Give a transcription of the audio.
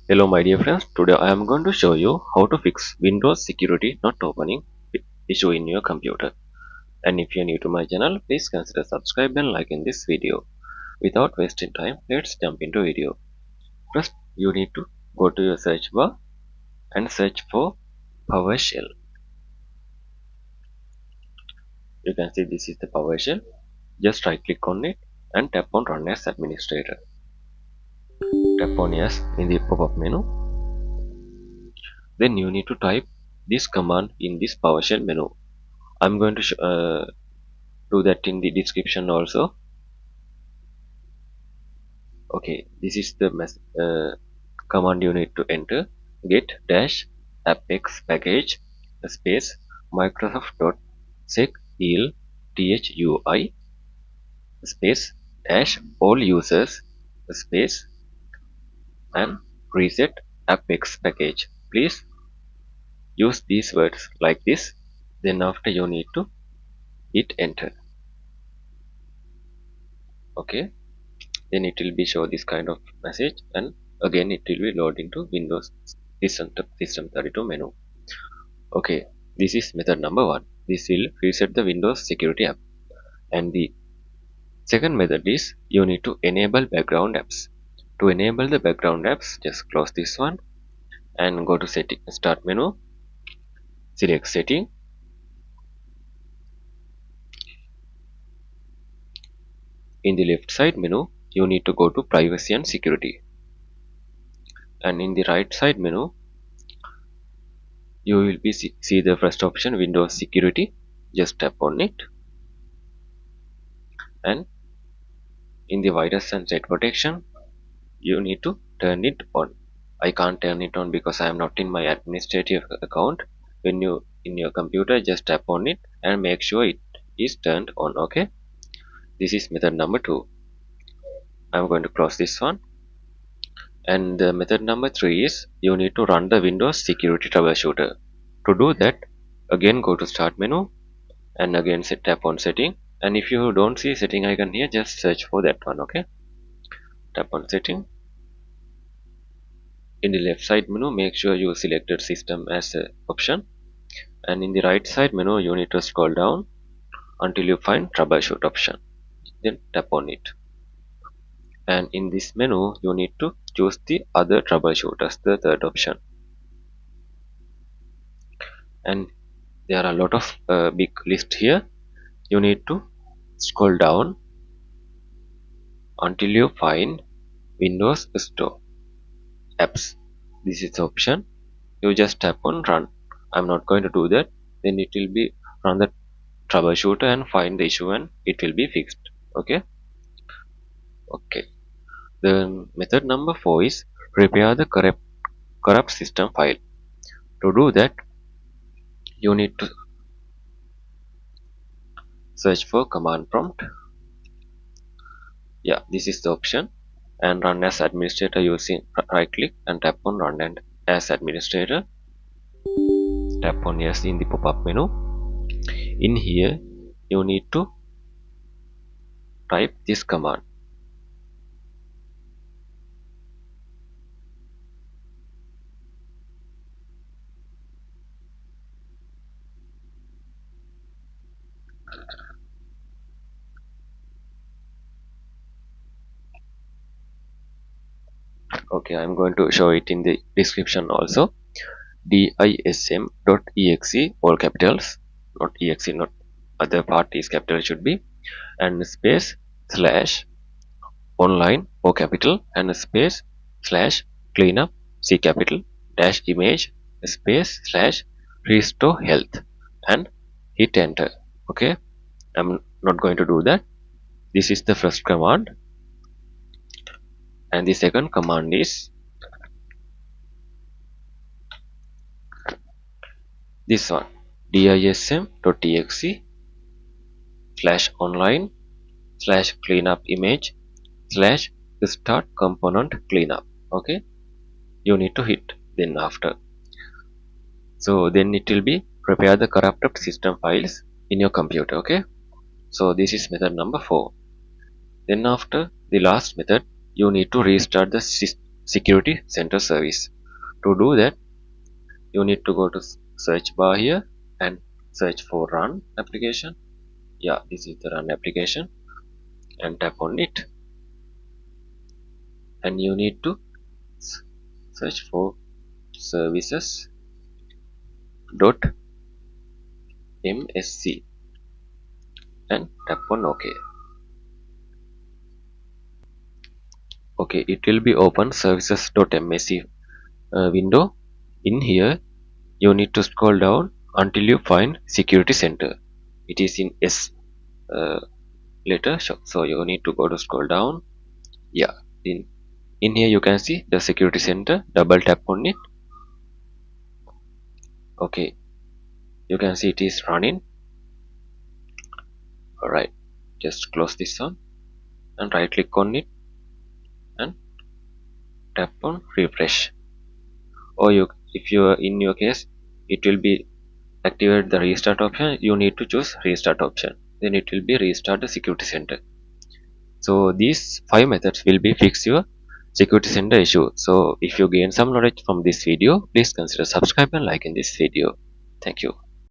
Hello my dear friends, today I am going to show you how to fix Windows security not opening issue in your computer. And if you are new to my channel, please consider subscribe and like in this video. Without wasting time, let's jump into video. First, you need to go to your search bar and search for PowerShell. You can see this is the PowerShell. Just right click on it and tap on Run as Administrator. Tap on Yes in the pop-up menu. Then you need to type this command in this PowerShell menu. I'm going to do that in the description also. Okay, this is the command you need to enter: get dash apex package space Microsoft.SecHealthUI space dash all users space and reset apex package. Please use these words like this. Then after you need to hit enter. Okay, then it will be show this kind of message, and again it will be load into Windows System32 menu. Okay, this is method number 1. This will reset the Windows security app. And the second method is you need to enable background apps. To enable the background apps, just close this one and go to setting, start menu, select setting. In the left side menu, you need to go to privacy and security. And in the right side menu, you will be see the first option, Windows security. Just tap on it, and in the virus and threat protection, you need to turn it on. I can't turn it on because I am not in my administrative account. When you in your computer, just tap on it and make sure it is turned on. Okay, this is method number 2. I'm going to close this one. And method number 3 is you need to run the Windows security troubleshooter. To do that, again go to start menu and again tap on setting. And if you don't see setting icon here, just search for that one. Okay, tap on setting. In the left side menu, make sure you selected system as an option, and in the right side menu you need to scroll down until you find troubleshoot option. Then tap on it, and in this menu you need to choose the other troubleshooters, the third option. And there are a lot of big list here. You need to scroll down until you find Windows Store apps. This is the option. You just tap on run. I'm not going to do that. Then it will be run the troubleshooter and find the issue and it will be fixed. Okay. The method number 4 is repair the corrupt system file. To do that, you need to search for command prompt. Yeah, this is the option, and run as administrator using right click and tap on run and as administrator. Tap on yes in the pop-up menu. In here you need to type this command. Okay, I'm going to show it in the description also. dism.exe, all capitals, not exe, not other part is capital, should be, and space slash online, O capital, and space slash cleanup, C capital, dash image, space slash restore health, and hit enter. Okay, I'm not going to do that. This is the first command, and the second command is this one, dism.exe slash online slash cleanup image slash start component cleanup. Okay, you need to hit then after. So then it will be prepare the corrupted system files in your computer. Okay, so this is method number 4. Then after the last method, you need to restart the security center service. To do that, you need to go to search bar here and search for run application. Yeah, this is the run application, and tap on it, and you need to search for services.msc and tap on OK. Okay, it will be open services.msc window. In here, you need to scroll down until you find security center. It is in S uh, letter, so you need to go to scroll down. Yeah, in here you can see the security center. Double tap on it. Okay, you can see it is running. Alright, just close this one and right click on it and tap on refresh. Or if you are in your case, it will be activate the restart option. You need to choose restart option, then it will be restart the security center. So these 5 methods will be fix your security center issue. So if you gain some knowledge from this video, please consider subscribe and like in this video. Thank you.